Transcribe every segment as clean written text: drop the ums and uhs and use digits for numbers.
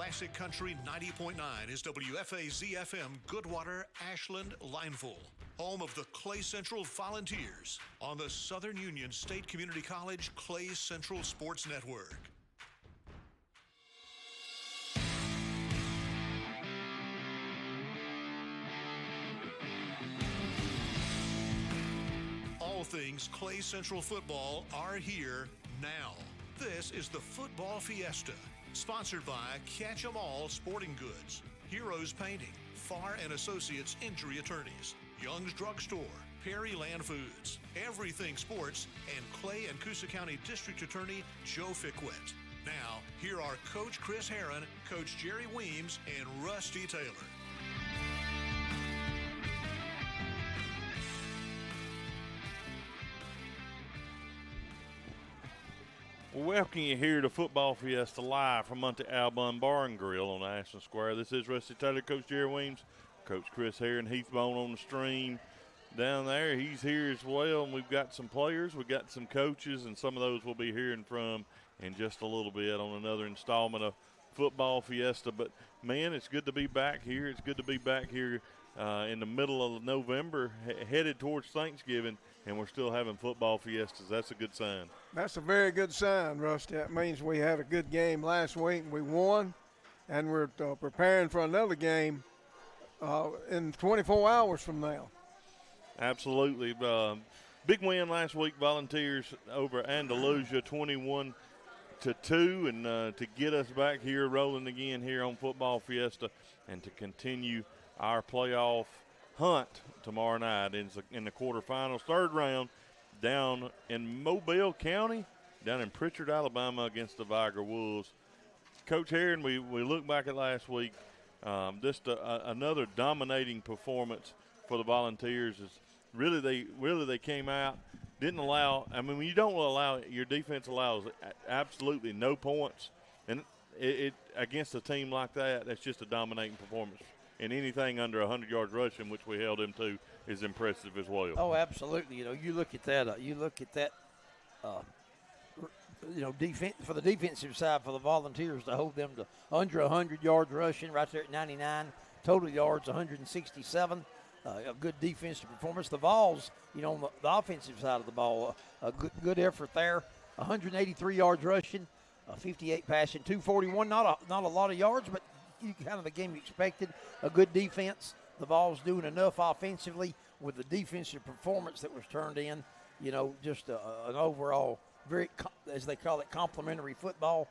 Classic Country 90.9 is WFAZ-FM Goodwater, Ashland, Lineville, home of the Clay Central Volunteers on the Southern Union State Community College Clay Central Sports Network. All things Clay Central football are here now. This is the Football Fiesta, sponsored by Catch 'em All Sporting Goods, Heroes Painting, Farr and Associates Injury Attorneys, Young's Drugstore, Perry Land Foods, Everything Sports, and Clay and Coosa County District Attorney Joe Fickwet. Now, here are Coach Chris Herron, Coach Jerry Weems, and Rusty Taylor. Welcome you here to Football Fiesta live from Monte Albon Bar and Grill on Ashland Square. This is Rusty Taylor, Coach Jerry Weems, Coach Chris Herron, Heath Bone on the stream down there. He's here as well, and we've got some players, we've got some coaches, and some of those we'll be hearing from in just a little bit on another installment of Football Fiesta. But, man, it's good to be back here. It's good to be back here in the middle of November, headed towards Thanksgiving, and we're still having football fiestas. That's a good sign. That's a very good sign, Rusty. That means we had a good game last week and we won, and we're preparing for another game in 24 hours from now. Absolutely. Big win last week, Volunteers over Andalusia, 21-2, and to get us back here rolling again here on Football Fiesta and to continue our playoff hunt tomorrow night in the quarterfinals, third round, down in Mobile County, down in Pritchard, Alabama, against the Viger Wolves. Coach Herron, we look back at last week, just another dominating performance for the Volunteers. Is really they came out, didn't allow. I mean, when you don't allow, your defense allows absolutely no points, and it against a team like that, that's just a dominating performance. And anything under 100 yards rushing, which we held him to, is impressive as well. Oh, absolutely. You look at that. Defense for the defensive side for the Volunteers to hold them to under 100 yards rushing, right there at 99 total yards, 167. A good defensive performance. The Vols, on the offensive side of the ball, a good effort there. 183 yards rushing, 58 passing, 241. Not a lot of yards, but kind of the game you expected. A good defense. The Vols doing enough offensively with the defensive performance that was turned in. Just an overall very, as they call it, complimentary football.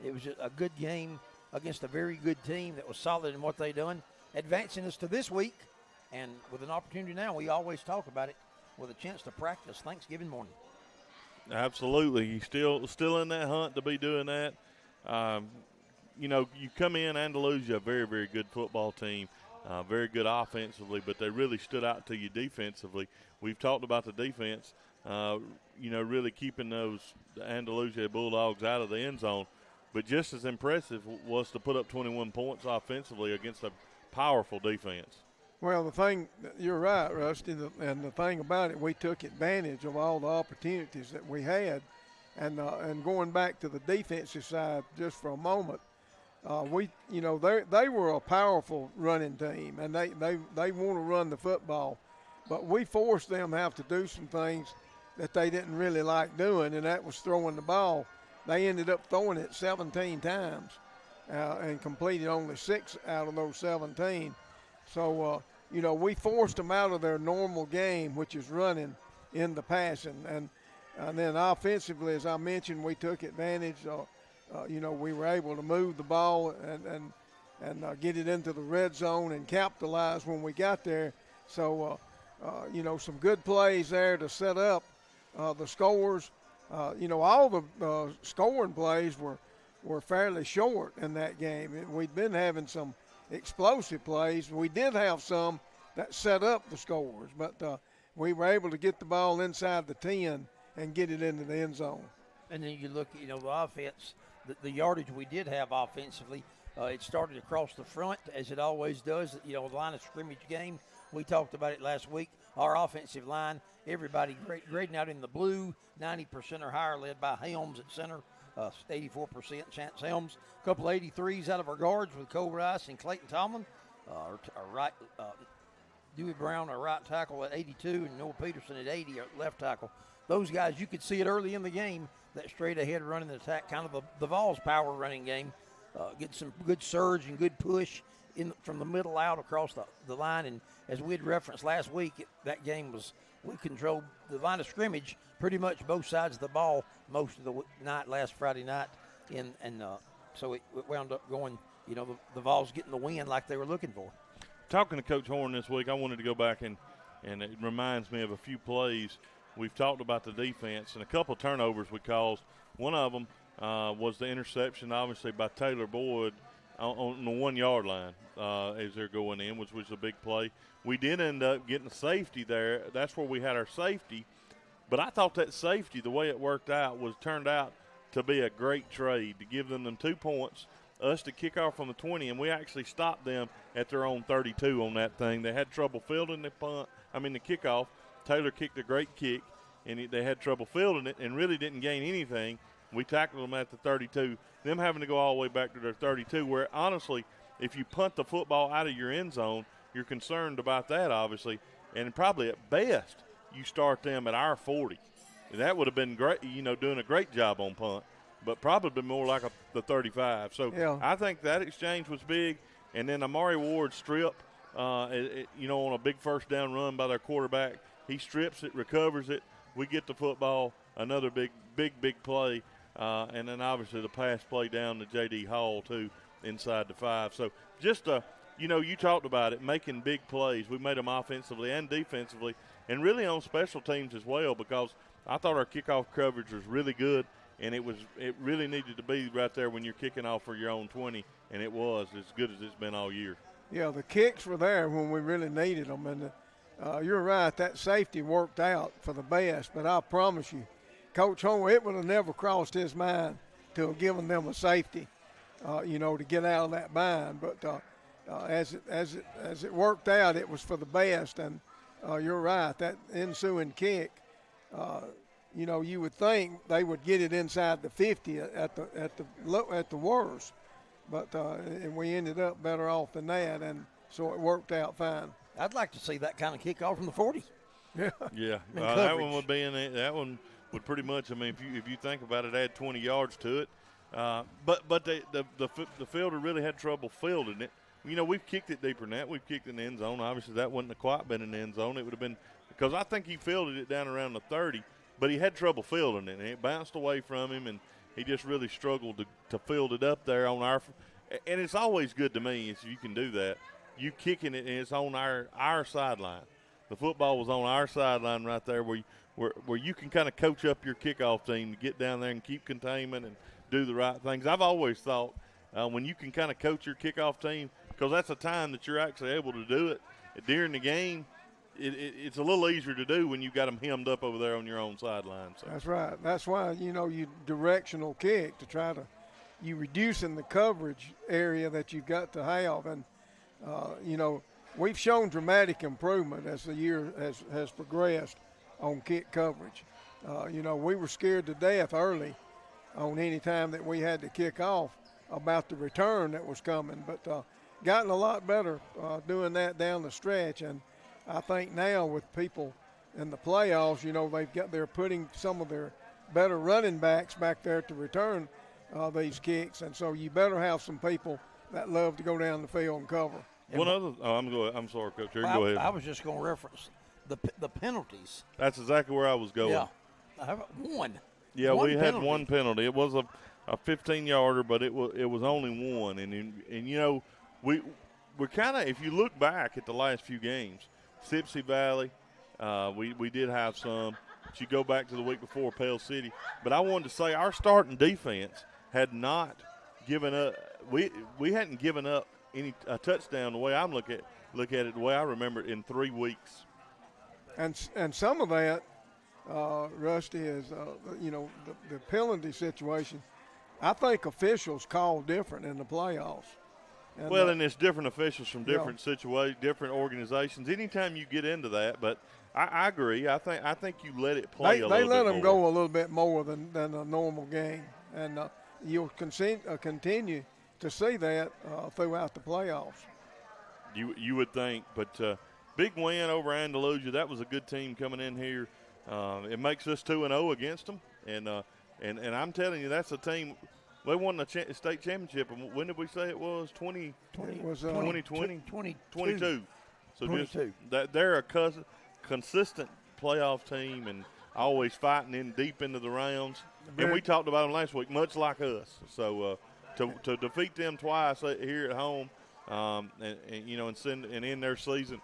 It was a good game against a very good team that was solid in what they done, advancing us to this week, and with an opportunity now. We always talk about it, with a chance to practice Thanksgiving morning. Absolutely, you still in that hunt to be doing that. You come in, Andalusia, a very, very good football team, very good offensively, but they really stood out to you defensively. We've talked about the defense, really keeping the Andalusia Bulldogs out of the end zone. But just as impressive was to put up 21 points offensively against a powerful defense. Well, you're right, Rusty, and the thing about it, we took advantage of all the opportunities that we had. And going back to the defensive side just for a moment, they were a powerful running team, and they want to run the football, but we forced them to have to do some things that they didn't really like doing, and that was throwing the ball. They ended up throwing it 17 times and completed only 6 out of those 17. So, we forced them out of their normal game, which is running in the passing. And then offensively, as I mentioned, we took advantage. We were able to move the ball and get it into the red zone and capitalize when we got there. So, some good plays there to set up the scores. All the scoring plays were fairly short in that game. We'd been having some explosive plays. We did have some that set up the scores, but we were able to get the ball inside the 10 and get it into the end zone. And then you look at, the offense, the yardage we did have offensively, it started across the front, as it always does, the line of scrimmage game. We talked about it last week. Our offensive line, everybody grading out in the blue, 90% or higher, led by Helms at center, 84%. Chance Helms, a couple of 83s out of our guards with Cole Rice and Clayton Tomlin. Our right, Dewey Brown, our right tackle at 82, and Noah Peterson at 80, our left tackle. Those guys, you could see it early in the game, that straight ahead running attack, kind of the Vols power running game. Get some good surge and good push from the middle out across the line. And as we had referenced last week, that game we controlled the line of scrimmage pretty much both sides of the ball most of the night last Friday night. So it wound up going, the Vols getting the win like they were looking for. Talking to Coach Horn this week, I wanted to go back and it reminds me of a few plays. We've talked about the defense and a couple of turnovers we caused. One of them was the interception, obviously, by Taylor Boyd on the 1 yard line as they're going in, which was a big play. We did end up getting a safety there. That's where we had our safety. But I thought that safety, the way it worked out, turned out to be a great trade to give them 2 points, us to kick off from the 20, and we actually stopped them at their own 32 on that thing. They had trouble fielding the kickoff. Taylor kicked a great kick, and they had trouble fielding it and really didn't gain anything. We tackled them at the 32, them having to go all the way back to their 32, where honestly, if you punt the football out of your end zone, you're concerned about that, obviously, and probably at best you start them at our 40. And that would have been great, doing a great job on punt, but probably more like the 35. So yeah. I think that exchange was big. And then Amari Ward strip, on a big first down run by their quarterback. He strips it, recovers it. We get the football, another big play. And then obviously the pass play down to J.D. Hall, too, inside the 5. So just, you talked about it, making big plays. We made them offensively and defensively, and really on special teams as well, because I thought our kickoff coverage was really good, and it really needed to be right there when you're kicking off for your own 20, and it was as good as it's been all year. Yeah, the kicks were there when we really needed them, and you're right, that safety worked out for the best, but I promise you, Coach Homer, it would have never crossed his mind to have given them a safety, to get out of that bind. But as it worked out, it was for the best. And you're right, that ensuing kick, you would think they would get it inside the 50 at the worst, but and we ended up better off than that, and so it worked out fine. I'd like to see that kind of kickoff from the 40. Yeah, that one would be in it. That one would pretty much. I mean, if you think about it, add 20 yards to it. But the fielder really had trouble fielding it. We've kicked it deeper than that. We've kicked it in the end zone. Obviously, that wouldn't have quite been in the end zone. It would have been because I think he fielded it down around the 30, but he had trouble fielding it, and it bounced away from him, and he just really struggled to field it up there on our. And it's always good to me if you can do that. You kicking it, and it's on our sideline. The football was on our sideline right there where you can kind of coach up your kickoff team to get down there and keep containment and do the right things. I've always thought when you can kind of coach your kickoff team, because that's a time that you're actually able to do it during the game, it's a little easier to do when you got them hemmed up over there on your own sideline. So. That's right. That's why, you directional kick to try to – you reducing the coverage area that you've got to have. And, we've shown dramatic improvement as the year has progressed on kick coverage. We were scared to death early on any time that we had to kick off about the return that was coming, but gotten a lot better doing that down the stretch. And I think now with people in the playoffs, they're putting some of their better running backs back there to return these kicks, and so you better have some people that love to go down the field and cover. I'm sorry, Coach. Go ahead. I was just going to reference the penalties. That's exactly where I was going. Yeah, I have one. Yeah, we had one penalty. It was a 15-yarder, but it was only one. And we're kind of, if you look back at the last few games, Sipsey Valley, we did have some. But you go back to the week before, Pale City. But I wanted to say our starting defense had not given up. We hadn't given up a touchdown the way I'm look at it, the way I remember it, in 3 weeks. And some of that, Rusty, is the penalty situation. I think officials call different in the playoffs. And it's different officials from different situations, different organizations. Anytime you get into that, but I agree. I think you let it play. They let them go a little bit more than a normal game, and you'll continue to see that throughout the playoffs. You would think, but big win over Andalusia. That was a good team coming in here. It makes us 2-0 against them, and I'm telling you, that's a team. They won the state championship. And when did we say it was? 2020? 22. So 22. just that they're a consistent playoff team and always fighting in deep into the rounds. And we talked about them last week, much like us. So to defeat them twice here at home, and in their season,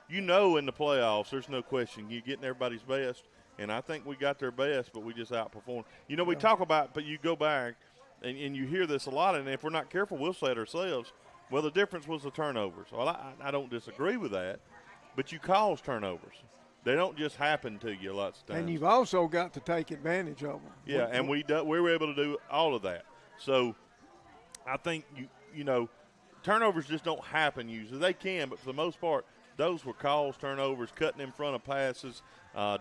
in the playoffs, there's no question you're getting everybody's best. And I think we got their best, but we just outperformed. We talk about, but you go back and you hear this a lot, and if we're not careful, we'll say it ourselves. Well, the difference was the turnovers. Well, I don't disagree with that, but you cause turnovers. They don't just happen to you lots of times. And you've also got to take advantage of them. Yeah, and we were able to do all of that. So I think, turnovers just don't happen usually. They can, but for the most part, those were caused turnovers, cutting in front of passes,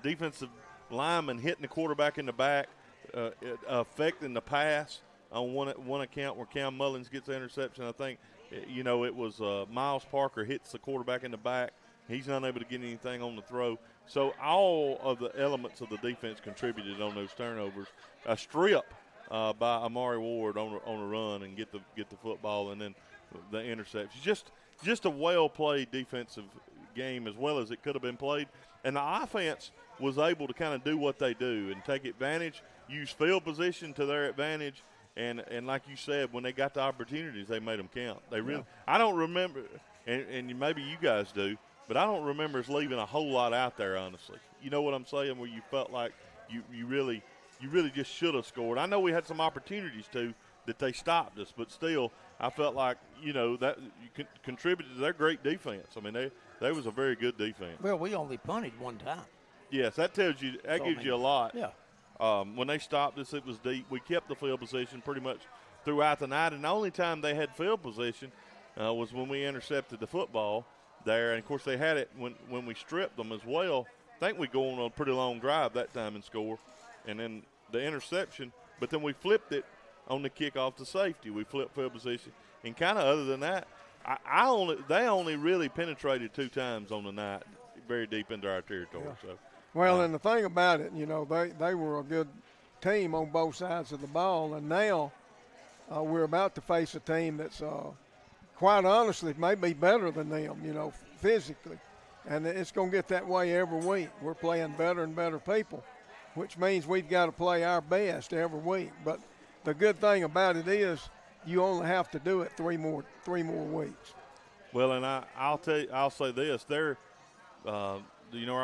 defensive linemen hitting the quarterback in the back, affecting the pass on one account where Cam Mullins gets the interception. I think, it was Miles Parker hits the quarterback in the back. He's not able to get anything on the throw. So all of the elements of the defense contributed on those turnovers. A strip by Amari Ward on a run and get the football, and then the interception. Just a well-played defensive game as well as it could have been played. And the offense was able to kind of do what they do and take advantage, use field position to their advantage, and like you said, when they got the opportunities, they made them count. They really, I don't remember, and maybe you guys do, but I don't remember us leaving a whole lot out there, honestly. You know what I'm saying? Where you felt like you really just should have scored. I know we had some opportunities that they stopped us, but still, I felt like that you contributed to their great defense. I mean, they was a very good defense. Well, we only punted one time. Yes, that tells you gives you a lot. Yeah. When they stopped us, it was deep. We kept the field position pretty much throughout the night, and the only time they had field position was when we intercepted the football there. And, of course, they had it when we stripped them as well. I think we go on a pretty long drive that time and score. And then the interception, but then we flipped it on the kickoff to safety. We flipped field position. And kind of other than that, they only really penetrated 2 times on the night, very deep into our territory. Yeah. So. Well, and the thing about it, they were a good team on both sides of the ball, and now we're about to face a team that's quite honestly may be better than them, physically. And it's going to get that way every week. We're playing better and better people, which means we've got to play our best every week. But the good thing about it is you only have to do it three more weeks. Well, and I'll say this: they're, our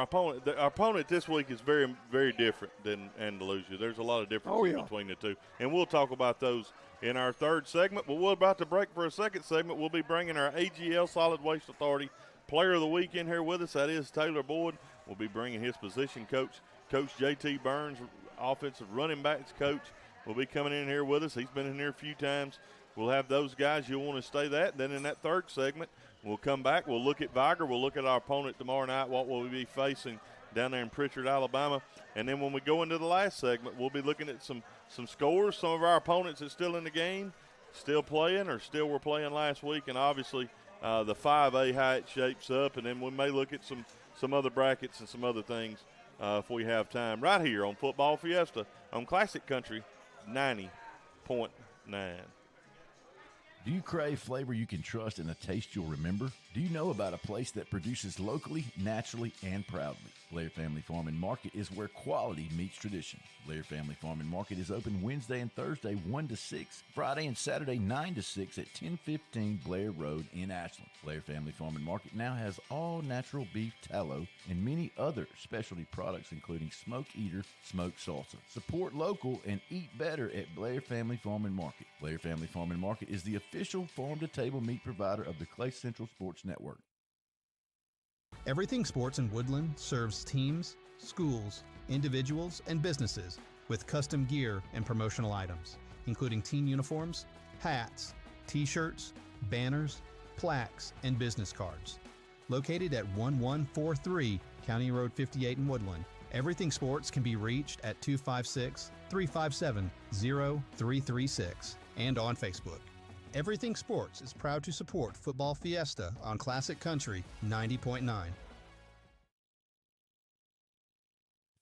opponent this week is very, very different than Andalusia. There's a lot of differences between the two, and we'll talk about those in our third segment. But we're about to break for a second segment. We'll be bringing our AGL Solid Waste Authority Player of the Week in here with us. That is Taylor Boyd. We'll be bringing his position coach, Coach J.T. Burns, offensive running backs coach, will be coming in here with us. He's been in here a few times. We'll have those guys. You'll want to stay that. Then in that third segment, we'll come back. We'll look at Viger. We'll look at our opponent tomorrow night, what will we be facing down there in Pritchard, Alabama. And then when we go into the last segment, we'll be looking at some scores, some of our opponents that's still in the game, still playing or still were playing last week, and obviously the 5A, how it shapes up. And then we may look at some other brackets and some other things if we have time, right here on Football Fiesta on Classic Country 90.9. Do you crave flavor you can trust and a taste you'll remember? Do you know about a place that produces locally, naturally, and proudly? Blair Family Farm and Market is where quality meets tradition. Blair Family Farm and Market is open Wednesday and Thursday 1 to 6, Friday and Saturday 9 to 6 at 1015 Blair Road in Ashland. Blair Family Farm and Market now has all natural beef tallow and many other specialty products including Smoke Eater smoked salsa. Support local and eat better at Blair Family Farm and Market. Blair Family Farm and Market is the official farm-to-table meat provider of the Clay Central Sports Network. Everything Sports in Woodland serves teams, schools, individuals, and businesses with custom gear and promotional items, including team uniforms, hats, t-shirts, banners, plaques, and business cards. Located at 1143 County Road 58 in Woodland, Everything Sports can be reached at 256-357-0336 and on Facebook. Everything Sports is proud to support Football Fiesta on Classic Country 90.9.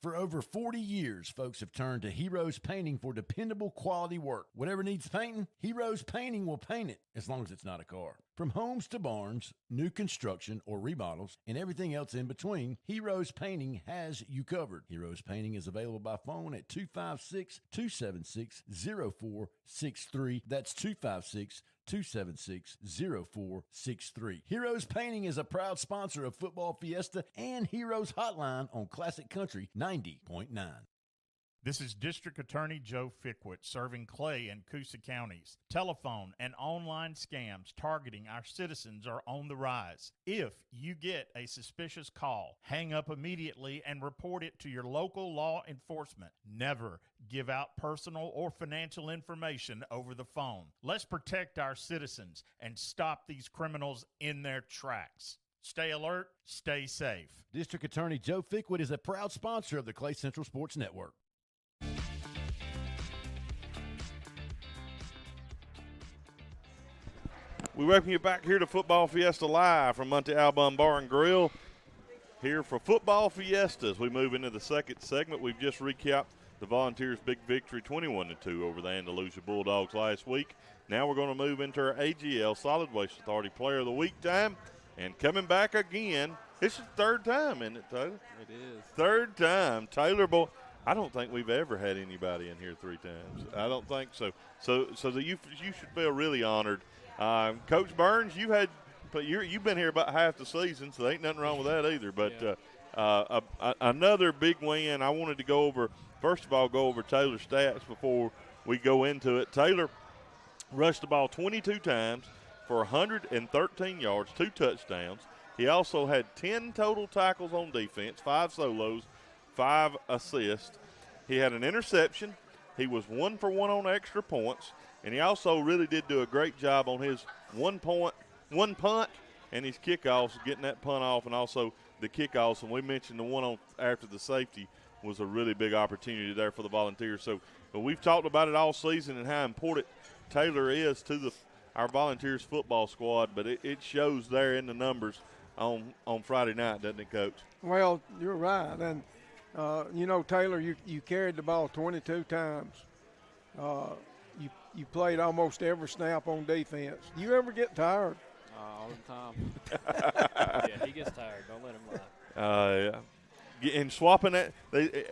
For over 40 years, folks have turned to Heroes Painting for dependable quality work. Whatever needs painting, Heroes Painting will paint it, as long as it's not a car. From homes to barns, new construction or remodels, and everything else in between, Heroes Painting has you covered. Heroes Painting is available by phone at 256-276-0463. That's 256-276-0463. Heroes Painting is a proud sponsor of Football Fiesta and Heroes Hotline on Classic Country 90.9. This is District Attorney Joe Fickwit serving Clay and Coosa counties. Telephone and online scams targeting our citizens are on the rise. If you get a suspicious call, hang up immediately and report it to your local law enforcement. Never give out personal or financial information over the phone. Let's protect our citizens and stop these criminals in their tracks. Stay alert, stay safe. District Attorney Joe Fickwit is a proud sponsor of the Clay Central Sports Network. We welcome you back here to Football Fiesta Live from Monte Alban Bar and Grill. Here for Football Fiesta as we move into the second segment. We've just recapped the Volunteers' big victory, 21-2 over the Andalusia Bulldogs last week. Now we're going to move into our AGL Solid Waste Authority Player of the Week time. And coming back again, it's the third time, isn't it, Taylor? It is. Third time. Taylor Boy. I don't think we've ever had anybody in here three times. I don't think so. So that you should feel really honored. Coach Burns, you've been here about half the season, so there ain't nothing wrong with that either. But another big win. I wanted to go over Taylor's stats before we go into it. Taylor rushed the ball 22 times for 113 yards, 2 touchdowns. He also had 10 total tackles on defense, 5 solos, 5 assists. He had an interception. He was 1 for 1 on extra points. And he also really did do a great job on his one punt and his kickoffs, getting that punt off, and also the kickoffs. And we mentioned the one on after the safety was a really big opportunity there for the Volunteers. So, but we've talked about it all season and how important Taylor is to our Volunteers football squad. But it shows there in the numbers on Friday night, doesn't it, Coach? Well, you're right. And, Taylor, you carried the ball 22 times. You played almost every snap on defense. Do you ever get tired? All the time. Yeah, he gets tired. Don't let him lie. Yeah. And swapping that,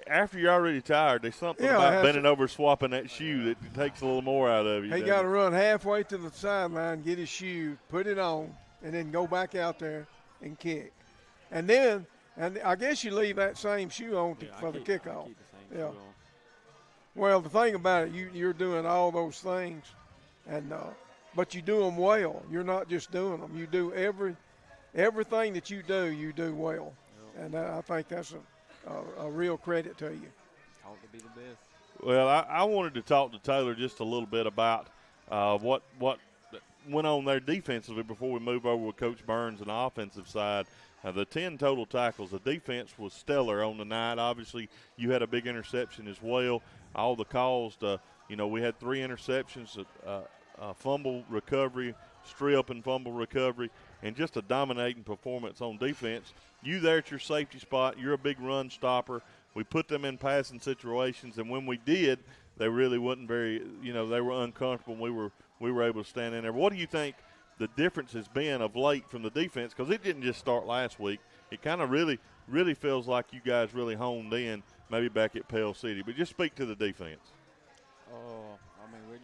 after you're already tired, there's something about bending over, swapping that shoe that takes a little more out of you. He got to run halfway to the sideline, get his shoe, put it on, and then go back out there and kick. And I guess you leave that same shoe on for the kickoff. I keep the same shoe on. Well, the thing about it, you're doing all those things, but you do them well. You're not just doing them. You do everything that you do well. Yep. And I think that's a real credit to you. Ought to be the best. Well, I wanted to talk to Taylor just a little bit about what went on there defensively before we move over with Coach Burns on the offensive side. The 10 total tackles, the defense was stellar on the night. Obviously, you had a big interception as well. All the calls, we had 3 interceptions, fumble recovery, strip and fumble recovery, and just a dominating performance on defense. You there at your safety spot, you're a big run stopper. We put them in passing situations, and when we did, they really wasn't very, they were uncomfortable. We were able to stand in there. What do you think the difference has been of late from the defense? Because it didn't just start last week. It kind of really feels like you guys really honed in maybe back at Pell City. But just speak to the defense. Oh, I mean, we're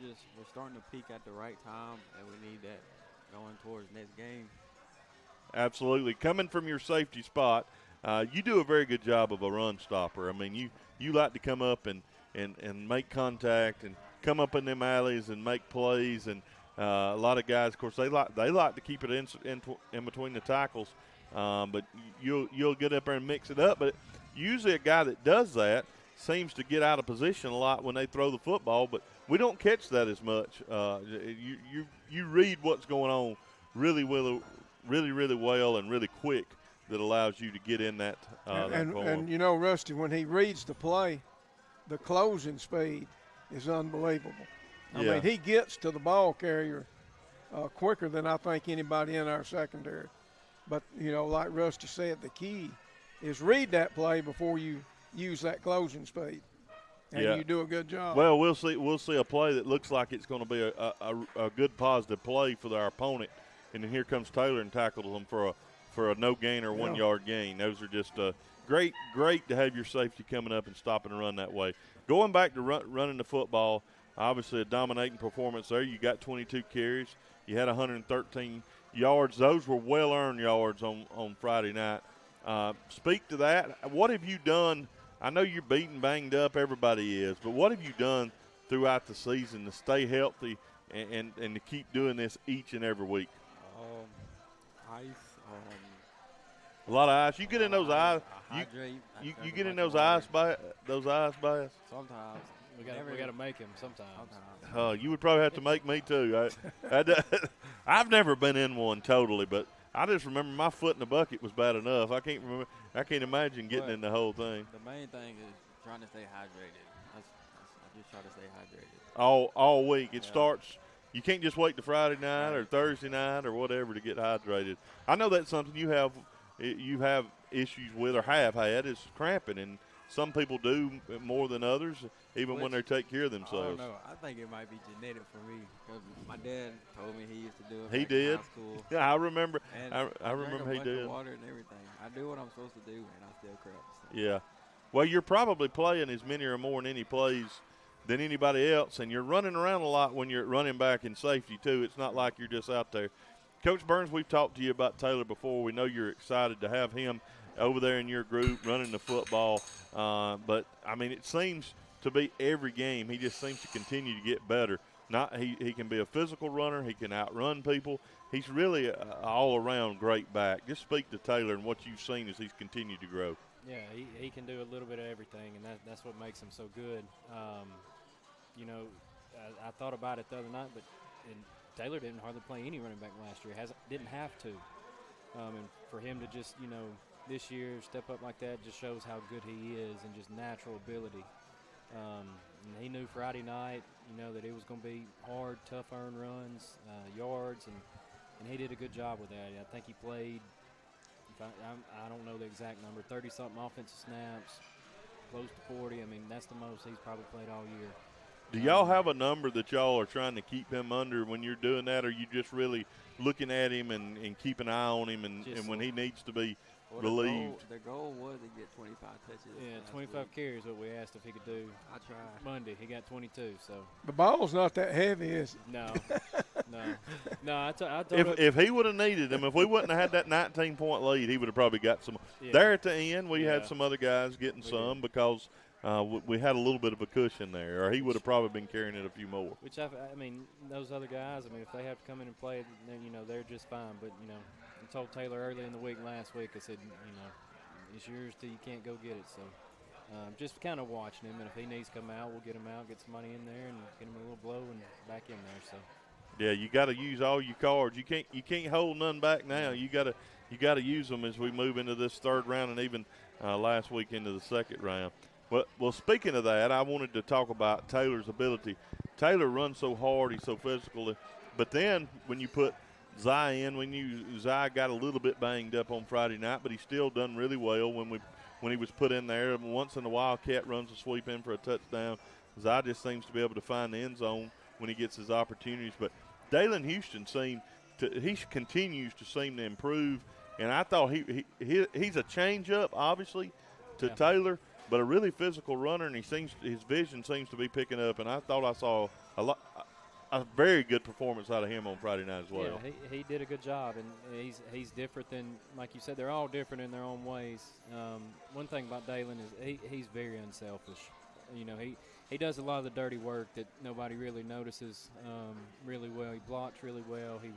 starting to peak at the right time, and we need that going towards next game. Absolutely. Coming from your safety spot, you do a very good job of a run stopper. I mean, you like to come up and make contact and come up in them alleys and make plays. And a lot of guys, of course, they like to keep it in between the tackles. But you'll get up there and mix it up. But usually a guy that does that seems to get out of position a lot when they throw the football. But we don't catch that as much. You read what's going on really well and really quick that allows you to get in that and form. you know, Rusty, when he reads the play, the closing speed is unbelievable. I mean, he gets to the ball carrier quicker than I think anybody in our secondary. But, you know, like Rusty said, the key is read that play before you use that closing speed. And you do a good job. Well, we'll see a play that looks like it's going to be a good positive play for our opponent, and then here comes Taylor and tackles them for a no gain or 1 yard gain. Those are just great to have your safety coming up and stopping and run that way. Going back to running the football, obviously a dominating performance there. You got 22 carries. You had 113 yards. Those were well-earned yards on Friday night. Speak to that. What have you done? I know you're beaten, banged up, everybody is, but what have you done throughout the season to stay healthy and to keep doing this each and every week? Ice. A lot of ice. You get in those eyes. Hydrate. You get in those ice baths. Sometimes. We got to make him sometimes. You would probably have to make me too. I've never been in one totally, but I just remember my foot in the bucket was bad enough. I can't imagine getting in the whole thing. The main thing is trying to stay hydrated. I just try to stay hydrated. All week. It starts. You can't just wait to Friday night or Thursday night or whatever to get hydrated. I know that's something you have issues with or have had is cramping, and some people do more than others, even when they take care of themselves. I don't know. I think it might be genetic for me because my dad told me he used to do it. He back did. in high school. Yeah, I remember. And I remember he drank a bunch did. of water and everything. I do what I'm supposed to do, and I still crap. So. Yeah. Well, you're probably playing as many or more than any plays than anybody else, and you're running around a lot when you're running back in safety too. It's not like you're just out there. Coach Burns, we've talked to you about Taylor before. We know you're excited to have him over there in your group running the football. But, I mean, it seems to be every game he just seems to continue to get better. He can be a physical runner. He can outrun people. He's really an all-around great back. Just speak to Taylor and what you've seen as he's continued to grow. Yeah, he can do a little bit of everything, and that's what makes him so good. You know, I thought about it the other night, but Taylor didn't hardly play any running back last year. Didn't have to. And for him to just, you know, this year step up like that just shows how good he is and just natural ability. And he knew Friday night, you know, that it was going to be hard, tough earned runs, yards, and he did a good job with that. I think he played, I don't know the exact number, 30-something offensive snaps, close to 40. I mean, that's the most he's probably played all year. Do y'all have a number that y'all are trying to keep him under when you're doing that, or are you just really looking at him and keeping an eye on him and when he needs to be relieved? The goal was to get 25 touches. Yeah, 25 carries what we asked if he could do. I tried. Monday, he got 22, so. The ball's not that heavy, is it? No. I told if he would have needed him, if we wouldn't have had that 19-point lead, he would have probably got some. Yeah. There at the end, we had some other guys getting some because we had a little bit of a cushion there, or he would have probably been carrying it a few more. Which, I mean, those other guys, I mean, if they have to come in and play, then, you know, they're just fine. But, you know, I told Taylor early in the week last week, I said, you know, it's yours till you can't go get it. So just kind of watching him, and if he needs to come out, we'll get him out, get some money in there, and get him a little blow and back in there. So. Yeah, you got to use all your cards. You can't hold none back now. You got to use them as we move into this third round and even last week into the second round. Well, speaking of that, I wanted to talk about Taylor's ability. Taylor runs so hard, he's so physical, but then when you put Zai in, Zai got a little bit banged up on Friday night, but he still done really well when he was put in there. Once in a while, Cat runs a sweep in for a touchdown. Zai just seems to be able to find the end zone when he gets his opportunities. But Dalen Houston continues to seem to improve, and I thought he's a change-up, obviously, to Taylor, but a really physical runner, and his vision seems to be picking up. And I thought I saw a very good performance out of him on Friday night as well. Yeah, he did a good job, and he's different than, like you said, they're all different in their own ways. One thing about Dalen is he's very unselfish. You know, he does a lot of the dirty work that nobody really notices really well. He blocks really well. He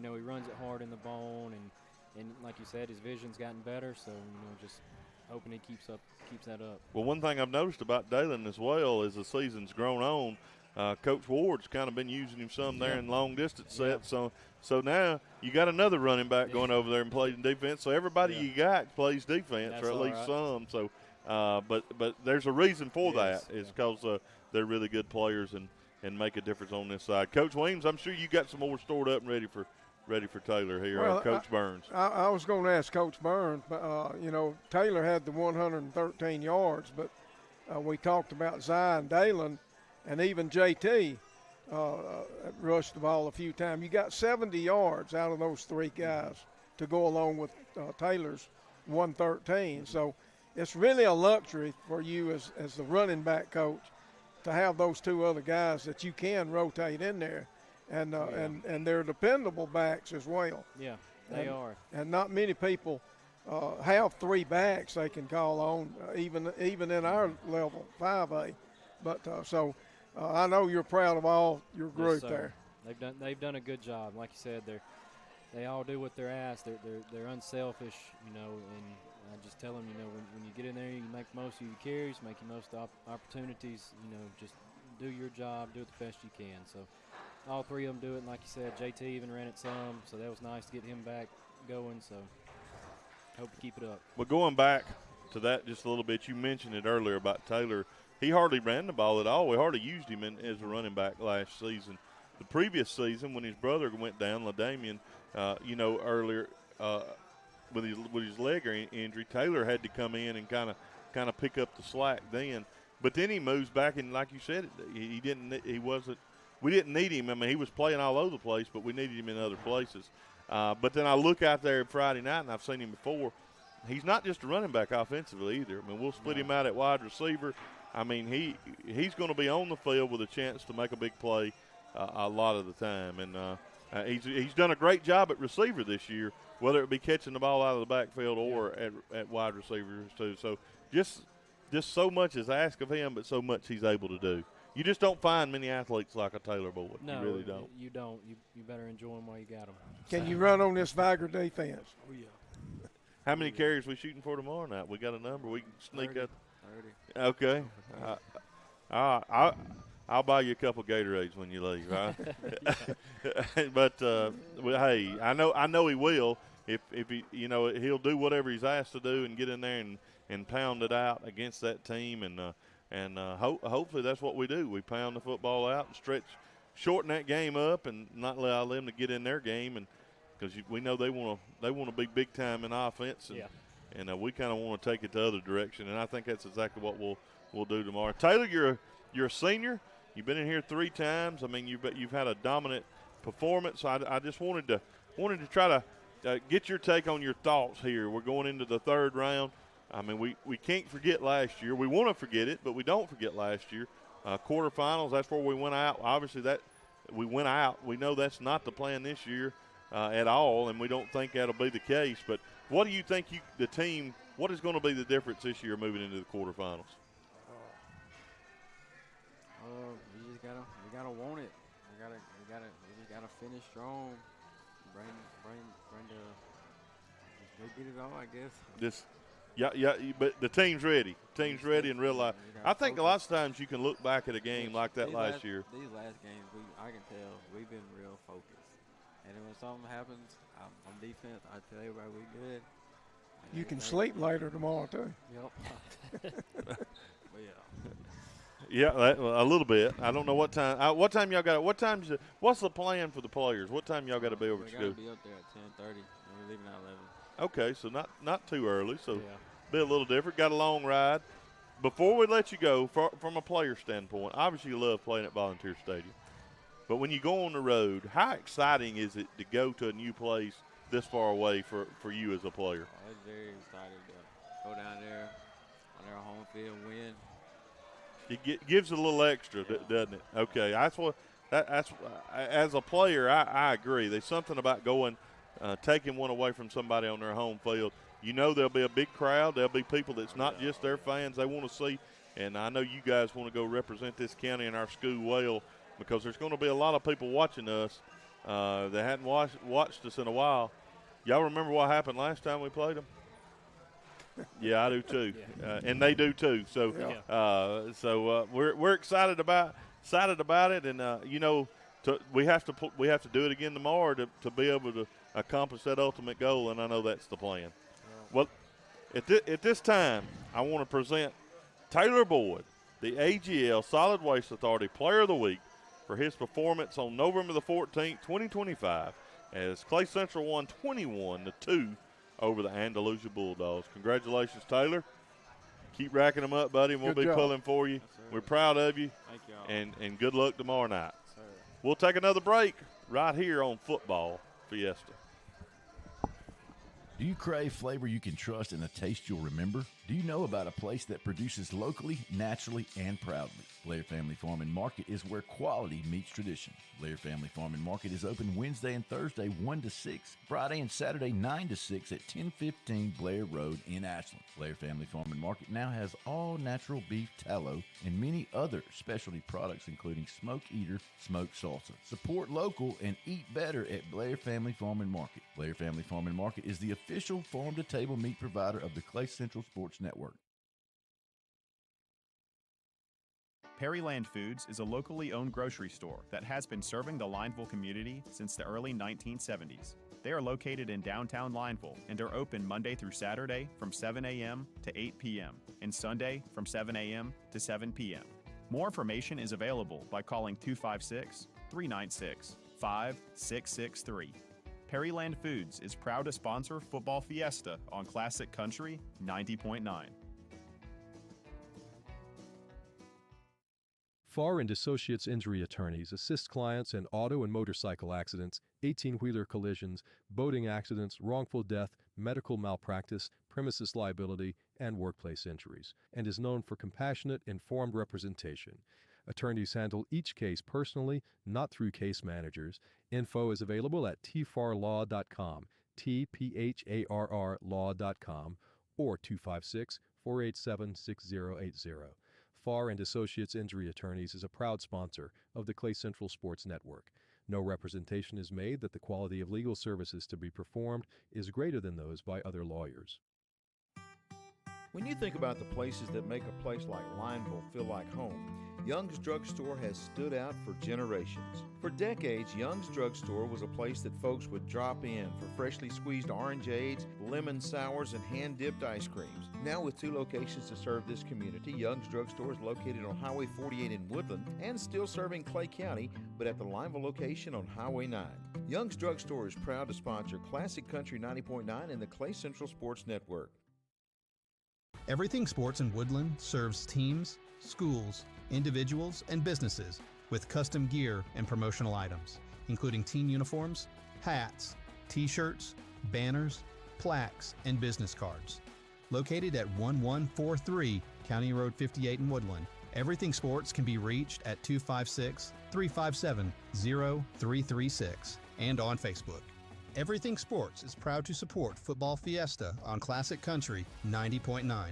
runs it hard in the bone, and like you said, his vision's gotten better. So, you know, just hoping he keeps that up. Well, one thing I've noticed about Dalen as well as the season's grown on, Coach Ward's kind of been using him some there in long distance sets. So now you got another running back going over there and playing defense. So everybody you got plays defense, That's or at least right. some. So, but there's a reason for that. It's because they're really good players and make a difference on this side. Coach Williams, I'm sure you got some more stored up and ready for Taylor here, well, Coach Burns. I was going to ask Coach Burns, but Taylor had the 113 yards, but we talked about Zion, Dalen, and even JT rushed the ball a few times. You got 70 yards out of those three guys to go along with Taylor's 113. So it's really a luxury for you as the running back coach to have those two other guys that you can rotate in there, and they're dependable backs as well. Yeah, they are. And not many people have three backs they can call on, even in our level, 5A. But I know you're proud of all your group there. They've done a good job. Like you said, they all do what they're asked. They're unselfish, and I just tell them, when you get in there, you make most of your carries, make the most opportunities. Just do your job, do it the best you can. So all three of them do it, and like you said, JT even ran it some, so that was nice to get him back going. So hope to keep it up. Well, going back to that just a little bit, you mentioned it earlier about Taylor. He hardly ran the ball at all. We hardly used him as a running back last season. The previous season, when his brother went down, LaDamian, earlier with his leg injury, Taylor had to come in and kind of pick up the slack then. But then he moves back, and like you said, we didn't need him. I mean, he was playing all over the place, but we needed him in other places. But then I look out there Friday night, and I've seen him before. He's not just a running back offensively either. I mean, we'll split him out at wide receiver. I mean, he's going to be on the field with a chance to make a big play a lot of the time. And he's done a great job at receiver this year, whether it be catching the ball out of the backfield or at wide receivers too. So just so much is asked of him, but so much he's able to do. You just don't find many athletes like a Taylor Boyd. No, you really don't. You don't. You better enjoy them while you got them. Can you run on this Viger defense? Oh, yeah. How many carries we shooting for tomorrow night? We got a number. We can sneak 30. up. 30. Okay. I'll buy you a couple Gatorades when you leave, right? But hey, I know he will. If he, he'll do whatever he's asked to do and get in there and pound it out against that team, and hopefully that's what we do. We pound the football out and shorten that game up, and not allow them to get in their game, and because we know they want to be big time in offense, and we kind of want to take it the other direction, and I think that's exactly what we'll do tomorrow. Taylor, you're a senior. You've been in here 3 times. I mean, you've had a dominant performance. I just wanted to try to get your take on your thoughts here. We're going into the 3rd round. I mean, we can't forget last year. We want to forget it, but we don't forget last year. Quarterfinals, that's where we went out. Obviously, that we went out. We know that's not the plan this year at all, and we don't think that'll be the case. But what do you think the team, what is going to be the difference this year moving into the quarterfinals? We gotta want it. We just gotta finish strong. Bring go get it all, I guess. But the team's ready. Team's ready and realize. I think a lot of times you can look back at a game like that last year. These last games, I can tell we've been real focused. And then when something happens on defense, I tell everybody we good. You can sleep later tomorrow too. Yep. But yeah. Yeah, a little bit. I don't know what time. What time y'all got? What's the plan for the players? What time y'all got to be over at school? We got to be up there at 10:30, and we're leaving at 11. Okay, so not too early. So be a little different. Got a long ride. Before we let you go, from a player standpoint, obviously you love playing at Volunteer Stadium. But when you go on the road, how exciting is it to go to a new place this far away for you as a player? Oh, it's very exciting to go down there on their home field and win. It gives a little extra, doesn't it? Okay, that's as a player, I agree. There's something about going, taking one away from somebody on their home field. You know there'll be a big crowd. There'll be people that's not just their fans they want to see. And I know you guys want to go represent this county and our school well, because there's going to be a lot of people watching us that hadn't watched us in a while. Y'all remember what happened last time we played them? Yeah, I do too, and they do too. So, we're excited about excited about it, and we have to do it again tomorrow to be able to accomplish that ultimate goal, and I know that's the plan. Well, at this time, I want to present Taylor Boyd, the AGL Solid Waste Authority Player of the Week, for his performance on November the 14th, 2025, as Clay Central won 21-2 over the Andalusia Bulldogs. Congratulations, Taylor. Keep racking them up, buddy, and we'll be pulling for you. Yes, we're proud of you. Thank y'all. And good luck tomorrow night. Sir. We'll take another break right here on Football Fiesta. Do you crave flavor you can trust and a taste you'll remember? Do you know about a place that produces locally, naturally, and proudly? Blair Family Farm and Market is where quality meets tradition. Blair Family Farm and Market is open Wednesday and Thursday 1 to 6, Friday and Saturday 9 to 6 at 1015 Blair Road in Ashland. Blair Family Farm and Market now has all natural beef tallow and many other specialty products including Smoke Eater smoked salsa. Support local and eat better at Blair Family Farm and Market. Blair Family Farm and Market is the official farm-to-table meat provider of the Clay Central Sports Network. Perryland Foods is a locally owned grocery store that has been serving the Lineville community since the early 1970s. They are located in downtown Lineville and are open Monday through Saturday from 7 a.m. to 8 p.m. and Sunday from 7 a.m. to 7 p.m. More information is available by calling 256-396-5663. Perryland Foods is proud to sponsor Football Fiesta on Classic Country 90.9. Farr and Associates Injury Attorneys assist clients in auto and motorcycle accidents, 18-wheeler collisions, boating accidents, wrongful death, medical malpractice, premises liability, and workplace injuries, and is known for compassionate, informed representation. Attorneys handle each case personally, not through case managers. Info is available at tfarlaw.com, TPHARR law.com, or 256-487-6080. Farr and Associates Injury Attorneys is a proud sponsor of the Clay Central Sports Network. No representation is made that the quality of legal services to be performed is greater than those by other lawyers. When you think about the places that make a place like Lineville feel like home, Young's Drug Store has stood out for generations. For decades, Young's Drug Store was a place that folks would drop in for freshly squeezed orangeades, lemon sours, and hand-dipped ice creams. Now with 2 locations to serve this community, Young's Drug Store is located on Highway 48 in Woodland and still serving Clay County, but at the Lineville location on Highway 9. Young's Drug Store is proud to sponsor Classic Country 90.9 and the Clay Central Sports Network. Everything Sports in Woodland serves teams, schools, individuals, and businesses with custom gear and promotional items, including team uniforms, hats, t-shirts, banners, plaques, and business cards. Located at 1143 County Road 58 in Woodland, Everything Sports can be reached at 256-357-0336 and on Facebook. Everything Sports is proud to support Football Fiesta on Classic Country 90.9.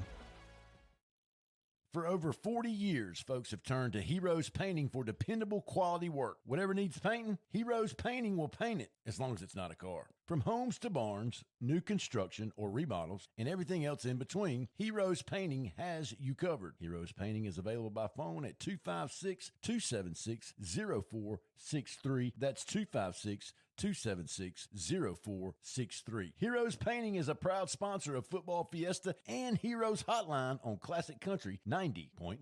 For over 40 years, folks have turned to Heroes Painting for dependable quality work. Whatever needs painting, Heroes Painting will paint it, as long as it's not a car. From homes to barns, new construction or remodels, and everything else in between, Heroes Painting has you covered. Heroes Painting is available by phone at 256-276-0463. That's 256-276-0463. Heroes Painting is a proud sponsor of Football Fiesta and Heroes Hotline on Classic Country 90.9.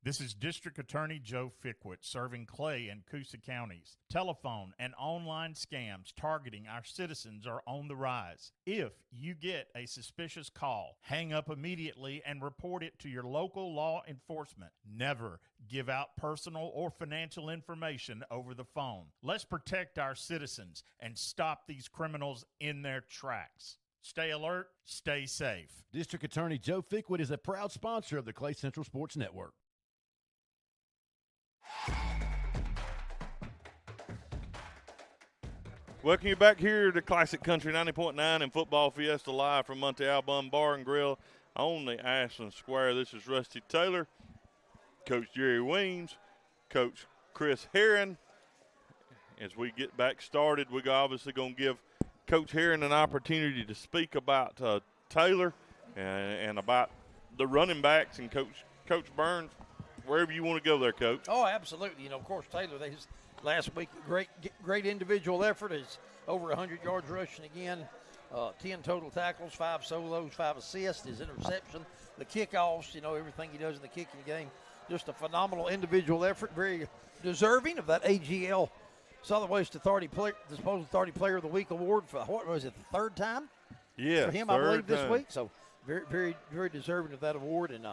This is District Attorney Joe Fickwit serving Clay and Coosa counties. Telephone and online scams targeting our citizens are on the rise. If you get a suspicious call, hang up immediately and report it to your local law enforcement. Never give out personal or financial information over the phone. Let's protect our citizens and stop these criminals in their tracks. Stay alert, stay safe. District Attorney Joe Fickwit is a proud sponsor of the Clay Central Sports Network. Welcome you back here to Classic Country 90.9 and Football Fiesta live from Monte Alban Bar and Grill on the Ashland Square. This is Rusty Taylor, Coach Jerry Weems, Coach Chris Herron. As we get back started, we're obviously going to give Coach Herron an opportunity to speak about Taylor and about the running backs. And Coach Burns, wherever you want to go there, Coach. Oh, absolutely. Of course, Taylor, last week, great individual effort. Is over 100 yards rushing again, 10 total tackles, 5 solos, 5 assists, his interception, the kickoffs, everything he does in the kicking game. Just a phenomenal individual effort, very deserving of that AGL Solid Waste Authority Disposal Authority Player of the Week award for, what was it, the third time? Yeah, for him, I believe, this week. So very, very, very deserving of that award. And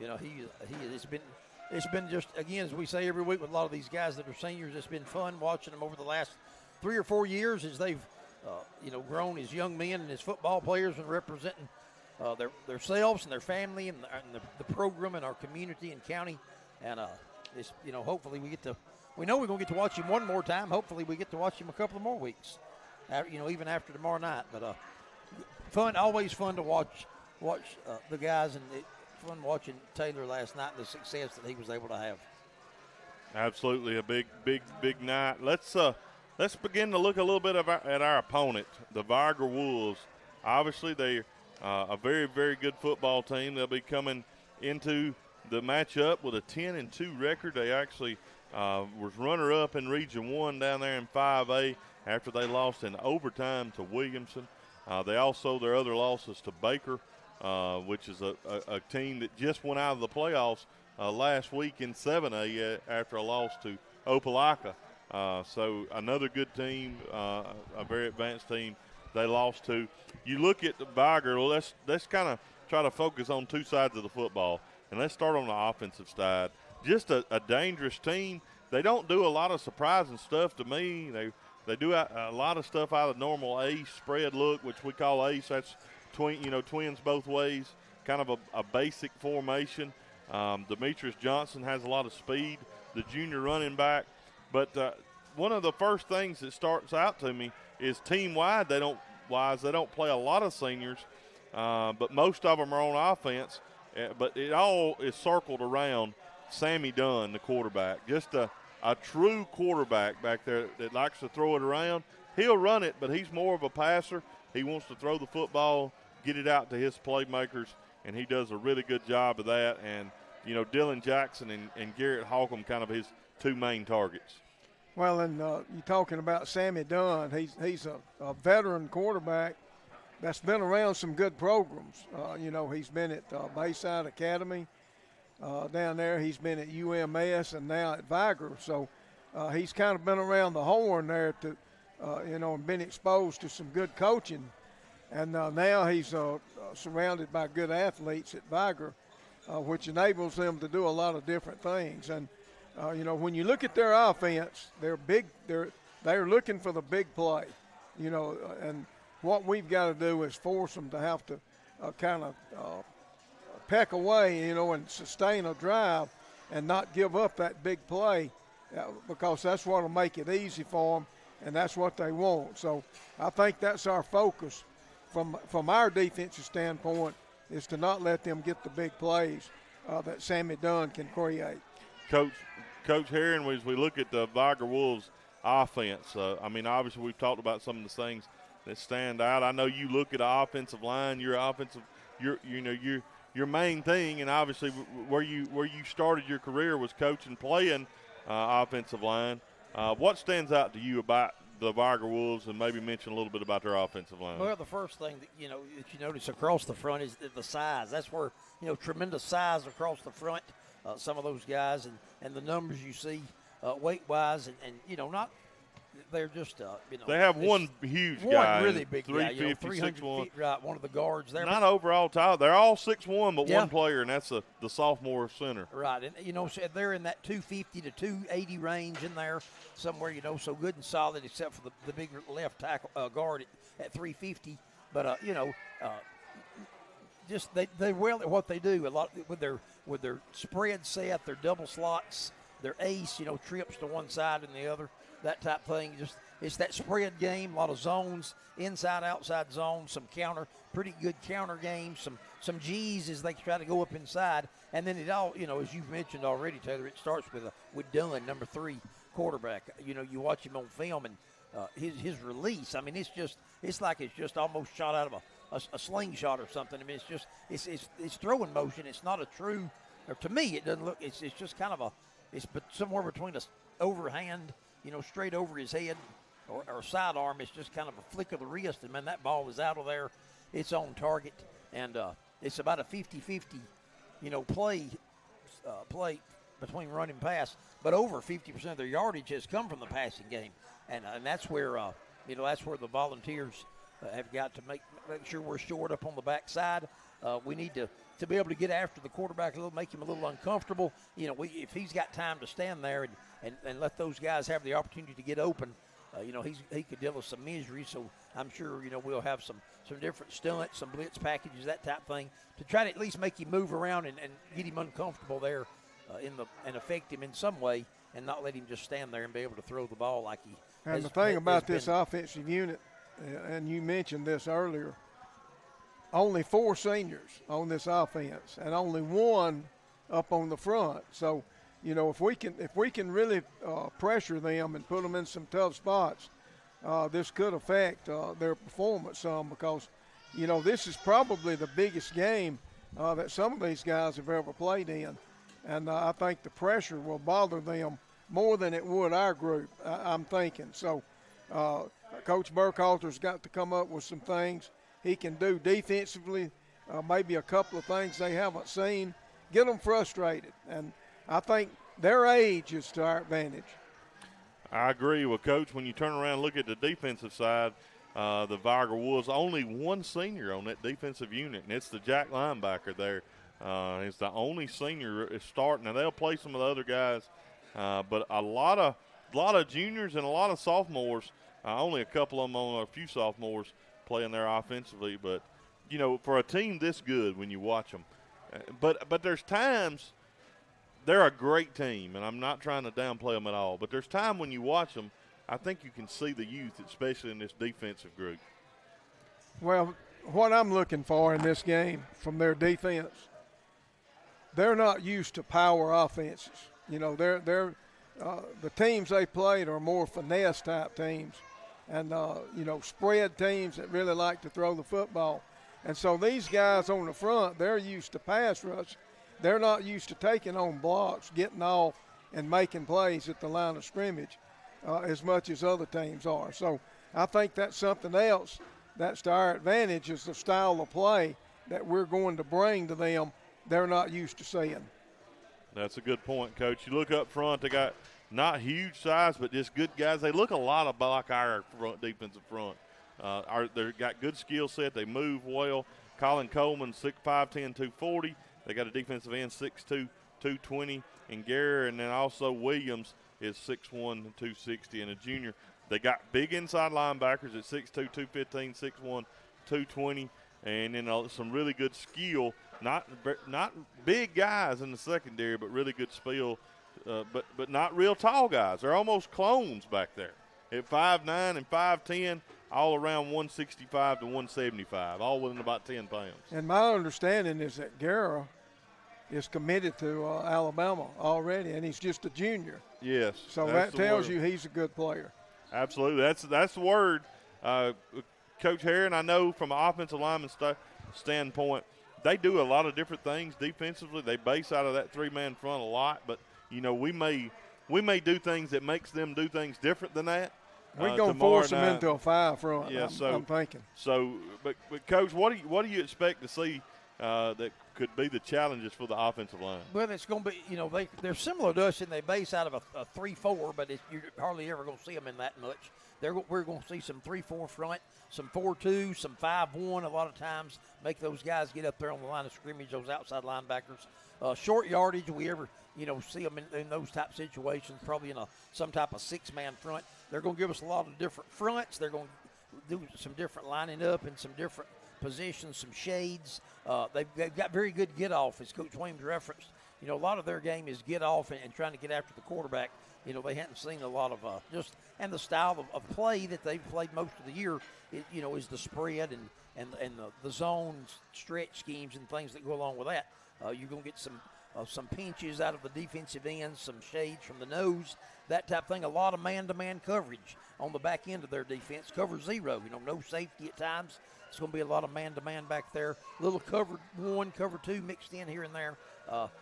it's been just, again, as we say every week with a lot of these guys that are seniors, it's been fun watching them over the last 3 or 4 years as they've grown as young men and as football players and representing themselves and their family and the program and our community and county. And hopefully we know we're going to get to watch him one more time. Hopefully we get to watch him a couple of more weeks, even after tomorrow night. But always fun to watch the guys, and fun watching Taylor last night and the success that he was able to have. Absolutely, a big night. Let's begin to look a little bit at our opponent, the Viger Wolves. Obviously, they're a very, very good football team. They'll be coming into the matchup with a 10-2 record. They actually was runner-up in Region 1 down there in 5A after they lost in overtime to Williamson. Their other losses to Baker, which is a team that just went out of the playoffs last week in 7A after a loss to Opelika. So another good team, a very advanced team they lost to. You look at the Viger, let's kind of try to focus on two sides of the football. And let's start on the offensive side. Just a dangerous team. They don't do a lot of surprising stuff to me. They do a lot of stuff out of normal ace spread look, which we call ace. That's twins both ways, kind of a basic formation. Demetrius Johnson has a lot of speed, the junior running back. But one of the first things that starts out to me is team-wide they don't play a lot of seniors, but most of them are on offense. But it all is circled around Sammy Dunn, the quarterback. Just a true quarterback back there that likes to throw it around. He'll run it, but he's more of a passer. He wants to throw the football, get it out to his playmakers, and he does a really good job of that. And, Dylan Jackson and Garrett Holcomb kind of his two main targets. Well, and you're talking about Sammy Dunn. He's a veteran quarterback that's been around some good programs. He's been at Bayside Academy down there. He's been at UMS and now at Viger. So he's kind of been around the horn there and been exposed to some good coaching. And now he's surrounded by good athletes at Viger, which enables them to do a lot of different things. And, when you look at their offense, they're big. They're looking for the big play, and what we've got to do is force them to have to kind of peck away, and sustain a drive and not give up that big play because that's what will make it easy for them, and that's what they want. So I think that's our focus from our defensive standpoint, is to not let them get the big plays that Sammy Dunn can create. Coach Herron, as we look at the Viger Wolves offense, obviously we've talked about some of the things that stand out. I know you look at the offensive line, your main thing, and obviously where you started your career was coaching, playing offensive line. What stands out to you about the Viger Wolves, and maybe mention a little bit about their offensive line? Well, the first thing that you notice across the front is the size. That's where tremendous size across the front. Some of those guys and the numbers you see weight-wise, and not they're just they have one huge guy, one really big guy, 300 feet, right? One of the guards there. Not overall tall. They're all 6'1", but one player, and that's the sophomore center. Right, and so they're in that 250 to 280 range in there somewhere. So good and solid, except for the big left tackle guard at 350. But just they're well at what they do a lot with their spread set, their double slots, their ace, trips to one side and the other, that type thing. Just it's that spread game, a lot of zones, inside, outside zones, some counter, pretty good counter games, some G's as they try to go up inside, and then it all, as you've mentioned already, Taylor, it starts with Dunn, number 3 quarterback. You watch him on film and his release. It's like it's just almost shot out of a slingshot or something. It's throwing motion. It's not a true or to me, it doesn't look. It's just kind of somewhere between a overhand, straight over his head, or sidearm. It's just kind of a flick of the wrist, and man, that ball is out of there. It's on target, and it's about a 50-50, play between run and pass. But over 50% of their yardage has come from the passing game, and that's where that's where the Volunteers have got to make sure we're shored up on the backside. We need to be able to get after the quarterback a little, make him a little uncomfortable. If he's got time to stand there and let those guys have the opportunity to get open, he could deal with some misery. So I'm sure we'll have some different stunts, some blitz packages, that type of thing, to try to at least make him move around and get him uncomfortable there and affect him in some way, and not let him just stand there and be able to throw the ball like he. And the thing about this offensive unit, and you mentioned this earlier, only 4 seniors on this offense, and only 1 up on the front. So, if we can really pressure them and put them in some tough spots, this could affect their performance some, because, this is probably the biggest game that some of these guys have ever played in, and I think the pressure will bother them more than it would our group. I'm thinking so. Coach Burkhalter's got to come up with some things he can do defensively, maybe a couple of things they haven't seen, get them frustrated. And I think their age is to our advantage. I agree with Coach. When you turn around and look at the defensive side, the Viger Wolves, only 1 senior on that defensive unit, and it's the Jack linebacker there. He's the only senior is starting. Now, they'll play some of the other guys, but a lot of juniors and a lot of sophomores, only a couple of them on a few sophomores playing there offensively. But, for a team this good when you watch them. But there's times they're a great team, and I'm not trying to downplay them at all. But there's time when you watch them, I think you can see the youth, especially in this defensive group. Well, what I'm looking for in this game from their defense, they're not used to power offenses. They're the teams they played are more finesse type teams, and spread teams that really like to throw the football. And so these guys on the front, they're used to pass rush. They're not used to taking on blocks, getting off, and making plays at the line of scrimmage as much as other teams are. So I think that's something else that's to our advantage, is the style of play that we're going to bring to them they're not used to seeing. That's a good point, Coach. You look up front, they got not huge size, but just good guys. They look a lot like our defensive front. They've got good skill set. They move well. Colin Coleman, 6'5", 240. They got a defensive end, 6'2", 220. And Gary, and then also Williams is 6'1", 260, and a junior. They got big inside linebackers at 6'2", 215, 6'1", 220, and then some really good skill. Not big guys in the secondary, but really good skill. But not real tall guys. They're almost clones back there at 5'9" and 5'10", all around 165 to 175, all within about 10 pounds. And my understanding is that Guerra is committed to Alabama already, and he's just a junior. Yes. So that tells you he's a good player. Absolutely. That's the word. Coach Herron, I know from an offensive lineman standpoint, they do a lot of different things defensively. They base out of that 3-man front a lot, but we may do things that makes them do things different than that. We're going to force them into a 5 front. Yeah, I'm thinking. So, but Coach, what do you expect to see that could be the challenges for the offensive line? Well, it's going to be, they're similar to us, and they base out of a 3-4, but you're hardly ever going to see them in that much. We're going to see some 3-4 front, some 4-2, some 5-1 a lot of times, make those guys get up there on the line of scrimmage, those outside linebackers. Short yardage, we ever, see them in those type situations, probably in some type of 6-man front. They're going to give us a lot of different fronts. They're going to do some different lining up and some different positions, some shades. They've got very good get-off, as Coach Williams referenced. A lot of their game is get off and trying to get after the quarterback. They hadn't seen a lot of and the style of play that they've played most of the year, is the spread and the zone stretch schemes and things that go along with that. You're going to get some pinches out of the defensive end, some shades from the nose, that type of thing. A lot of man-to-man coverage on the back end of their defense. Cover zero, no safety at times. It's going to be a lot of man-to-man back there. A little cover one, cover two mixed in here and there.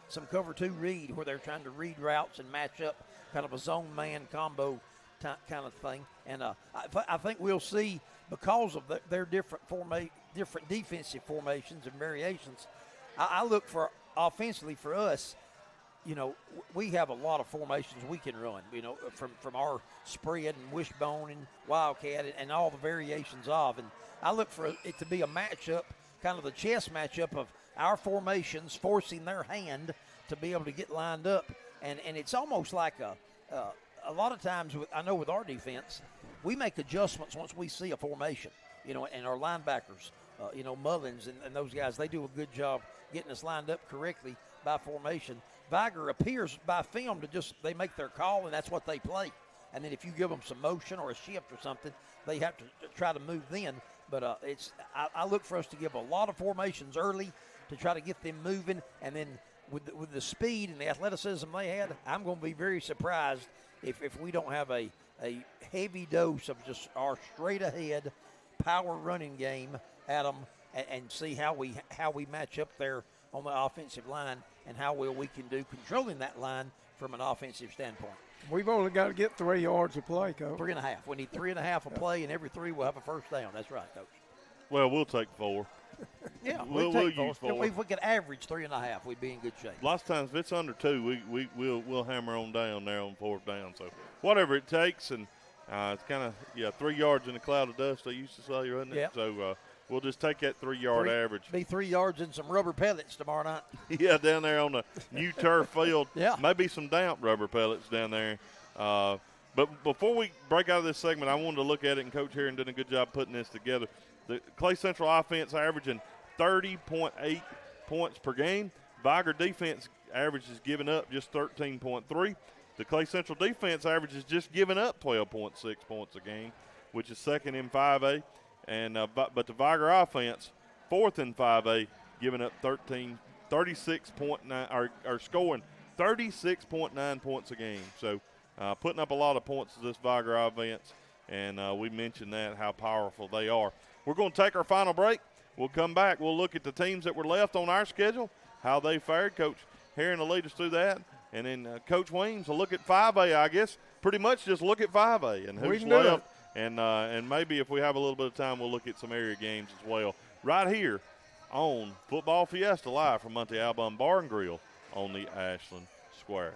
Some cover two read where they're trying to read routes and match up, kind of a zone man combo kind of thing. And I think we'll see, because of their different defensive formations and variations, I look for offensively for us, we have a lot of formations we can run, from our spread and wishbone and wildcat and all the variations of. And I look for it to be a matchup, kind of the chess matchup of our formations forcing their hand to be able to get lined up. And it's almost like a lot of times, I know with our defense, we make adjustments once we see a formation, and our linebackers, Mullins and those guys, they do a good job getting us lined up correctly by formation. Viger appears by film to they make their call, and that's what they play. And then if you give them some motion or a shift or something, they have to try to move then. But I look for us to give a lot of formations early to try to get them moving, and then with the speed and the athleticism they had, I'm going to be very surprised if we don't have a heavy dose of just our straight ahead power running game at them, and see how we match up there on the offensive line and how well we can do controlling that line from an offensive standpoint. We've only got to get 3 yards of play, Coach. 3.5. We need 3.5 a play, and every 3 we'll have a first down. That's right, Coach. Well, we'll take 4. Yeah, we'll use 4. If we could average 3.5, we'd be in good shape. Lots of times, if it's under 2, we'll hammer on down there on 4th down. So whatever it takes, and it's kind of 3 yards in a cloud of dust, they used to say, wasn't it? Yep. So we'll just take that 3-yard average. Be 3 yards and some rubber pellets tomorrow night. Yeah, down there on the new turf field. Yeah. Maybe some damp rubber pellets down there. But before we break out of this segment, I wanted to look at it, and Coach Herring did a good job putting this together. The Clay Central offense averaging 30.8 points per game. Viger defense averages giving up just 13.3. The Clay Central defense averages just giving up 12.6 points a game, which is second in 5A. And but the Viger offense, fourth in 5A, giving up 36.9 or scoring 36.9 points a game. So putting up a lot of points to this Viger offense, and we mentioned that, how powerful they are. We're going to take our final break. We'll come back. We'll look at the teams that were left on our schedule, how they fared. Coach Herring will lead us through that. And then Coach Weems will look at 5A, I guess. Pretty much just look at 5A and who's left. And maybe if we have a little bit of time, we'll look at some area games as well. Right here on Football Fiesta, live from Monte Alban Bar and Grill on the Ashland Square.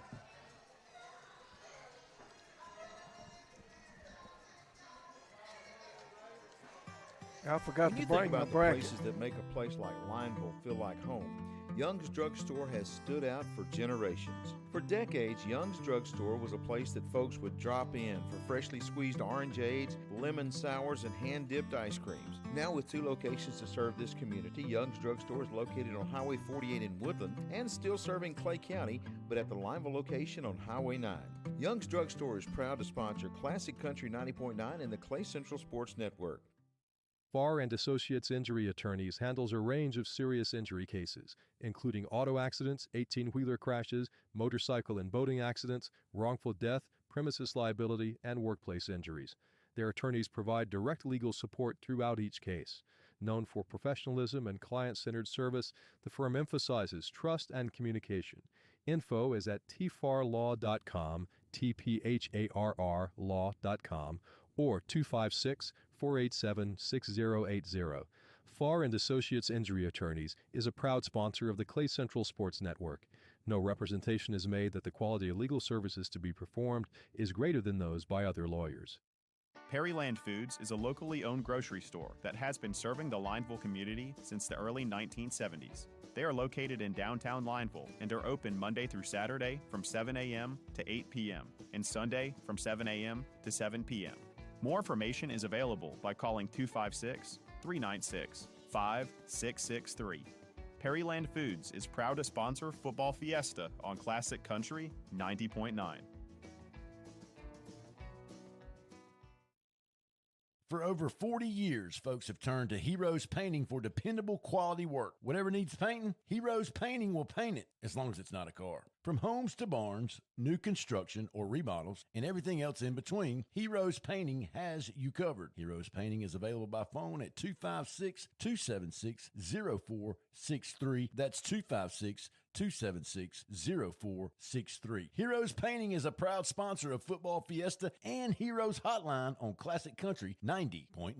I forgot to When you bring think my about the bracket. places that make a place like Lineville feel like home, Young's Drug Store has stood out for generations. For decades, Young's Drug Store was a place that folks would drop in for freshly squeezed orangeades, lemon sours, and hand-dipped ice creams. Now with 2 locations to serve this community, Young's Drug Store is located on Highway 48 in Woodland and still serving Clay County, but at the Lineville location on Highway 9. Young's Drug Store is proud to sponsor Classic Country 90.9 and the Clay Central Sports Network. Farr and Associates Injury Attorneys handles a range of serious injury cases, including auto accidents, 18-wheeler crashes, motorcycle and boating accidents, wrongful death, premises liability, and workplace injuries. Their attorneys provide direct legal support throughout each case. Known for professionalism and client-centered service, the firm emphasizes trust and communication. Info is at tfarlaw.com, TPHARR law.com, or 256-487-6080. Farr and Associates Injury Attorneys is a proud sponsor of the Clay Central Sports Network. No representation is made that the quality of legal services to be performed is greater than those by other lawyers. Perryland Foods is a locally owned grocery store that has been serving the Lineville community since the early 1970s. They are located in downtown Lineville and are open Monday through Saturday from 7 a.m. to 8 p.m. and Sunday from 7 a.m. to 7 p.m. More information is available by calling 256-396-5663. Perryland Foods is proud to sponsor Football Fiesta on Classic Country 90.9. For over 40 years, folks have turned to Heroes Painting for dependable quality work. Whatever needs painting, Heroes Painting will paint it, as long as it's not a car. From homes to barns, new construction or remodels, and everything else in between, Heroes Painting has you covered. Heroes Painting is available by phone at 256-276-0463. That's 256-276-0463. Heroes Painting is a proud sponsor of Football Fiesta and Heroes Hotline on Classic Country 90.9.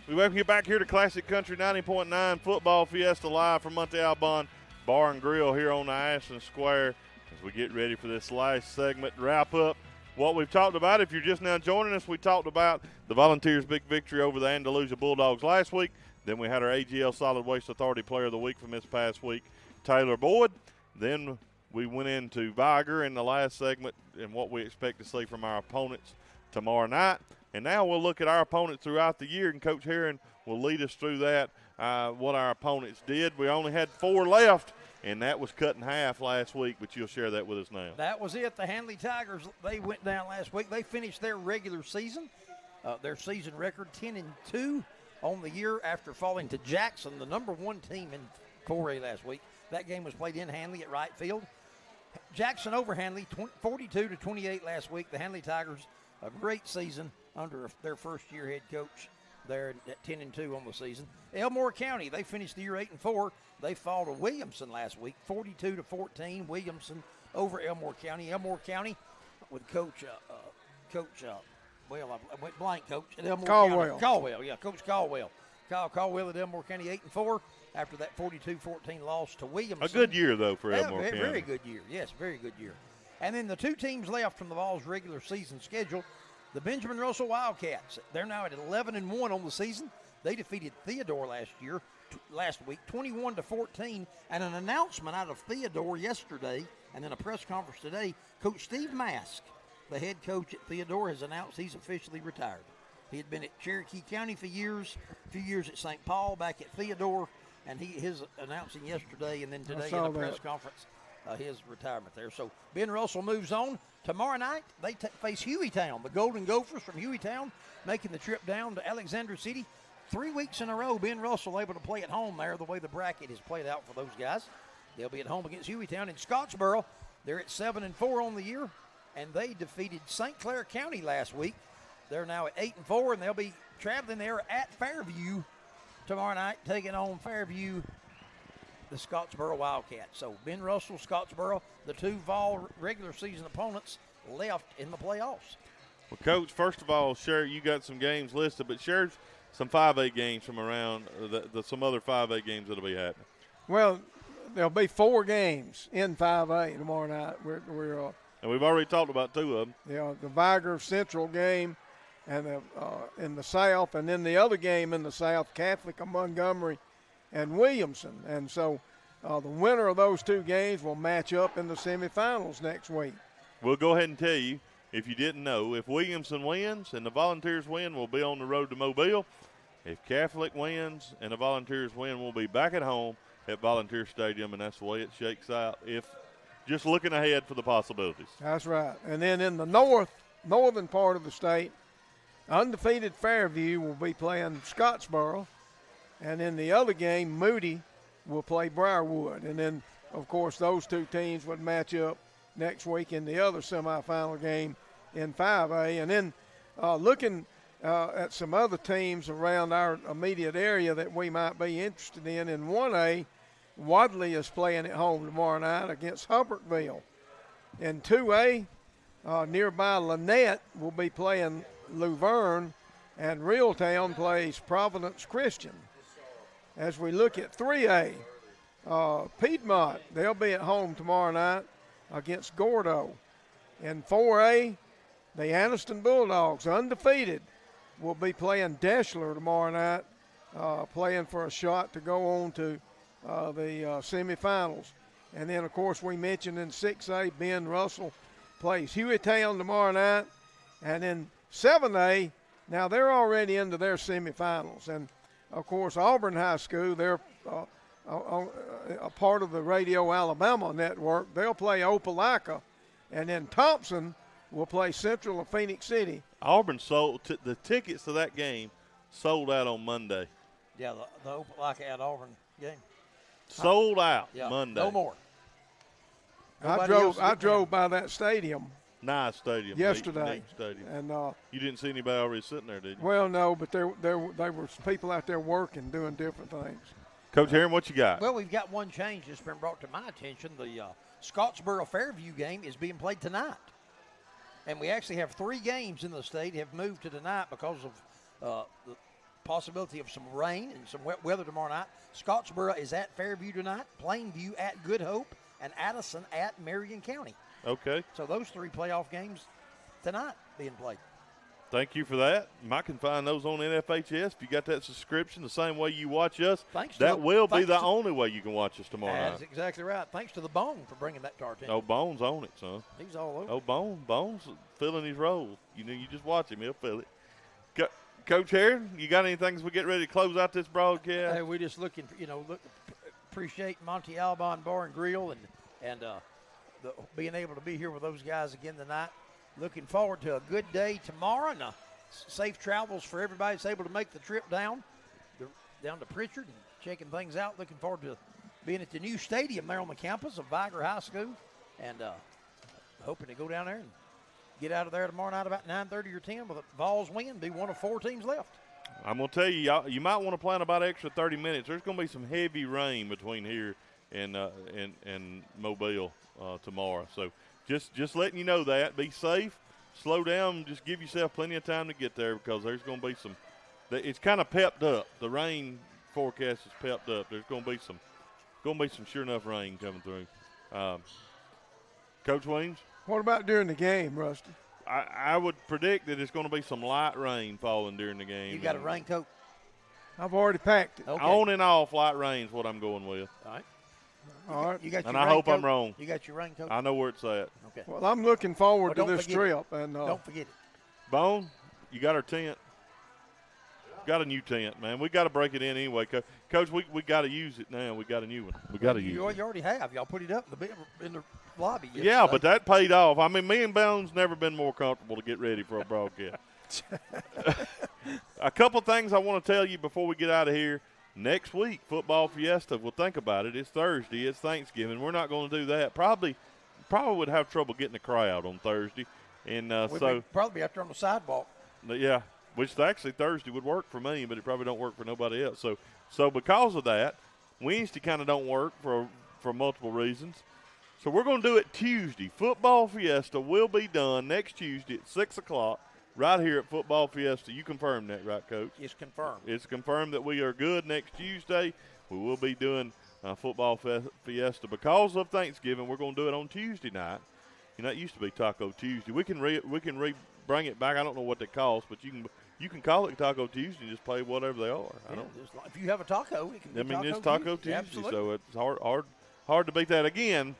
We welcome you back here to Classic Country 90.9 Football Fiesta live from Monte Alban Bar and Grill here on the Ashland Square as we get ready for this last segment to wrap up what we've talked about. If you're just now joining us, we talked about the Volunteers' big victory over the Andalusia Bulldogs last week. Then we had our AGL Solid Waste Authority Player of the Week from this past week, Taylor Boyd. Then we went into Viger in the last segment and what we expect to see from our opponents tomorrow night. And now we'll look at our opponents throughout the year, and Coach Herron will lead us through that, what our opponents did. We only had 4 left, and that was cut in half last week, but you'll share that with us now. That was it. The Handley Tigers, they went down last week. They finished their regular season, their season record 10-2 on the year after falling to Jackson, the number 1 team in 4A last week. That game was played in Handley at right field. Jackson over Handley, 42-28 last week. The Handley Tigers, a great season under their first-year head coach there at 10-2 on the season. Elmore County, they finished the year 8-4. They fell to Williamson last week, 42-14. Williamson over Elmore County. Elmore County with Coach well, I went blank, Coach. At Elmore Caldwell. County. Caldwell, yeah, Coach Caldwell. Kyle Caldwell at Elmore County 8-4 after that 42-14 loss to Williamson. A good year, though, for Elmore County. Very good year, yes, very good year. And then the 2 teams left from the Vols' regular season schedule, the Benjamin Russell Wildcats. They're now at 11-1 on the season. They defeated Theodore last week, 21-14. And an announcement out of Theodore yesterday, and then a press conference today, Coach Steve Mask, the head coach at Theodore, has announced he's officially retired. He had been at Cherokee County for years, a few years at St. Paul, back at Theodore, and his announcing yesterday and then today in a press conference his retirement there. So Ben Russell moves on. Tomorrow night, they face Hueytown, the Golden Gophers from Hueytown, making the trip down to Alexander City. 3 weeks in a row, Ben Russell able to play at home there, the way the bracket has played out for those guys. They'll be at home against Hueytown. In Scottsboro, they're at 7-4 on the year, and they defeated St. Clair County last week. They're now at 8-4, and they'll be traveling there at Fairview tomorrow night, taking on Fairview, the Scottsboro Wildcats. So Ben Russell, Scottsboro, the 2 Vol regular season opponents left in the playoffs. Well, Coach, first of all, share, you got some games listed, but share some 5A games from around some other 5A games that'll be happening. Well, there'll be 4 games in 5A tomorrow night. And we've already talked about 2 of them. Yeah, the Viger Central game and in the South, and then the other game in the South, Catholic of Montgomery and Williamson. And so the winner of those 2 games will match up in the semifinals next week. We'll go ahead and tell you, if you didn't know, if Williamson wins and the Volunteers win, we'll be on the road to Mobile. If Catholic wins and the Volunteers win, we'll be back at home at Volunteer Stadium, and that's the way it shakes out. If just looking ahead for the possibilities. That's right. And then in the northern part of the state, undefeated Fairview will be playing Scottsboro. And in the other game, Moody will play Briarwood. And then, of course, those 2 teams would match up next week in the other semifinal game in 5A. And then looking at some other teams around our immediate area that we might be interested in 1A, Wadley is playing at home tomorrow night against Hubbartville. In 2A, nearby Lynette will be playing Luverne, and Reeltown plays Providence Christian. As we look at 3A, Piedmont, they'll be at home tomorrow night against Gordo. In 4A, the Anniston Bulldogs, undefeated, will be playing Deschler tomorrow night, playing for a shot to go on to the semifinals. And then, of course, we mentioned in 6A, Ben Russell plays Hueytown tomorrow night. And in 7A, now they're already into their semifinals. And, of course, Auburn High School, they're a part of the Radio Alabama network. They'll play Opelika, and then Thompson will play Central of Phoenix City. Auburn sold the tickets to that game sold out on Monday. Yeah, the Opelika at Auburn game. Sold out Yeah, Monday. no more. I drove by that stadium. Nice stadium. Yesterday. Neat stadium. And you didn't see anybody already sitting there, did you? Well, no, but there were people out there working, doing different things. Coach Aaron, what you got? Well, we've got one change that's been brought to my attention. The Scottsboro-Fairview game is being played tonight. And we actually have 3 games in the state have moved to tonight because of the possibility of some rain and some wet weather tomorrow night. Scottsboro is at Fairview tonight, Plainview at Good Hope, and Addison at Marion County. Okay. So those 3 playoff games tonight being played. Thank you for that. I can find those on NFHS. If you got that subscription the same way you watch us, that will be the only way you can watch us tomorrow night. That's exactly right. Thanks to the Bone for bringing that to our attention. Oh, Bone's on it, son. He's all over. Oh, Bone's filling his role. You just watch him. He'll fill it. Coach Aaron, you got anything as we get ready to close out this broadcast? Hey, we're just looking, appreciate Monty Alban Bar and Grill and being able to be here with those guys again tonight. Looking forward to a good day tomorrow and safe travels for everybody that's able to make the trip down to Pritchard and checking things out. Looking forward to being at the new stadium there on the campus of Viger High School and hoping to go down there and get out of there tomorrow night about 9:30 or 10 with a Vols win, be one of 4 teams left. I'm going to tell you, you might want to plan about extra 30 minutes. There's going to be some heavy rain between here and Mobile tomorrow. So just letting you know that. Be safe. Slow down. Just give yourself plenty of time to get there because there's going to be some – it's kind of pepped up. The rain forecast is pepped up. There's going to be some sure enough rain coming through. Coach Williams? What about during the game, Rusty? I would predict that it's going to be some light rain falling during the game. You got a raincoat? I've already packed it. Okay. On and off light rain is what I'm going with. All right. All right. You got your and I hope I'm wrong. You got your raincoat? I know where it's at. Okay. Well, I'm looking forward to this trip. And don't forget it. Bone, you got our tent? Got a new tent, man. We got to break it in anyway. Coach, we got to use it now. We got a new one. We got to use it. You already have. Y'all put it up in the lobby yesterday. Yeah, but that paid off. I mean, me and Bone's never been more comfortable to get ready for a broadcast. A couple things I want to tell you before we get out of here. Next week, Football Fiesta, well, think about it. It's Thursday. It's Thanksgiving. We're not going to do that. Probably would have trouble getting a crowd on Thursday. And probably be out there on the sidewalk. Yeah, which actually Thursday would work for me, but it probably don't work for nobody else. So because of that, Wednesday kind of don't work for multiple reasons. So we're going to do it Tuesday. Football Fiesta will be done next Tuesday at 6 o'clock right here at Football Fiesta. You confirm that, right, Coach? It's confirmed. It's confirmed that we are good next Tuesday. We will be doing Football Fiesta. Because of Thanksgiving, we're going to do it on Tuesday night. You know, it used to be Taco Tuesday. We can bring it back. I don't know what they cost, but you can call it Taco Tuesday and just play whatever they are. If you have a taco, it can be Taco Tuesday. It's Taco Tuesday, Absolutely. so it's hard to beat that. Again,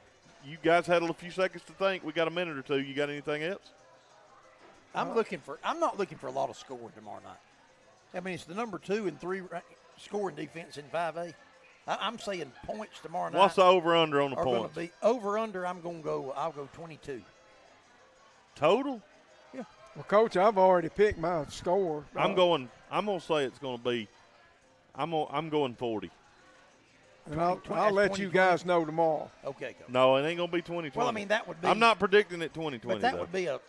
you guys had a few seconds to think. We got a minute or two. You got anything else? I'm not looking for a lot of scoring tomorrow night. I mean, it's the number 2 and 3 scoring defense in 5A. I'm saying points tomorrow night. What's the over/under on the points? Be over/under. I'll go 22. Total? Yeah. Well, Coach, I've already picked my score. I'm going to say it's going to be. I'm going 40. And I'll let you guys know tomorrow. Okay, Coach. No, it ain't going to be 20-20. Well, I mean, that would be. I'm not predicting it 20-20. But that would be a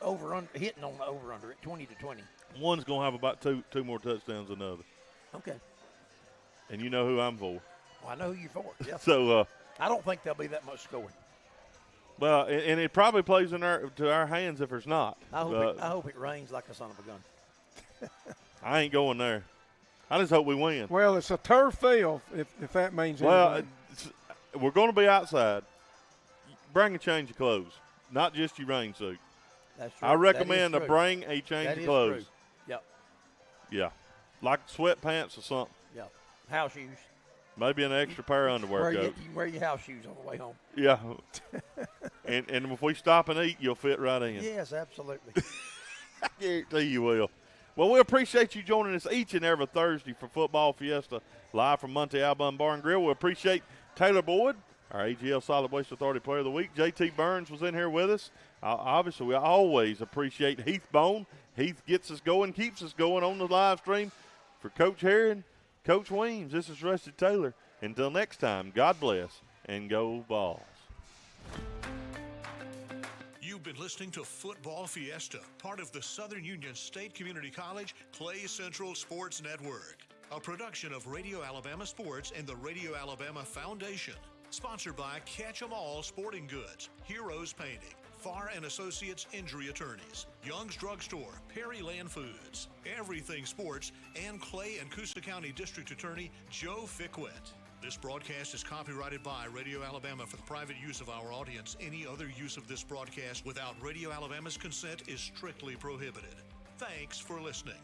hitting on the over/under at 20-20. One's going to have about two more touchdowns than the other. Okay. And you know who I'm for. Well, I know who you're for. Yeah. So I don't think there'll be that much scoring. Well, and it probably plays to our hands if there's not. I hope it rains like a son of a gun. I ain't going there. I just hope we win. Well, it's a turf field, if that means anything. Well, we're going to be outside. Bring a change of clothes, not just your rain suit. That's true. I recommend to bring a change of clothes. True. Yep. Yeah, like sweatpants or something. Yeah, house shoes. Maybe an extra pair of underwear, Coach. You can wear your house shoes on the way home. Yeah. and if we stop and eat, you'll fit right in. Yes, absolutely. I guarantee you will. Well, we appreciate you joining us each and every Thursday for Football Fiesta, live from Monte Alban Bar and Grill. We appreciate Taylor Boyd, our AGL Solid Waste Authority Player of the Week. JT Burns was in here with us. Obviously, we always appreciate Heath Bone. Heath gets us going, keeps us going on the live stream. For Coach Herron, Coach Weems, this is Rusty Taylor. Until next time, God bless and go Vols. You've been listening to Football Fiesta, part of the Southern Union State Community College Clay Central Sports Network, a production of Radio Alabama Sports and the Radio Alabama Foundation. Sponsored by Catch 'em All Sporting Goods, Heroes Painting, Farr & Associates Injury Attorneys, Young's Drug Store, Perry Land Foods, Everything Sports, and Clay and Coosa County District Attorney Joe Fickwet. This broadcast is copyrighted by Radio Alabama for the private use of our audience. Any other use of this broadcast without Radio Alabama's consent is strictly prohibited. Thanks for listening.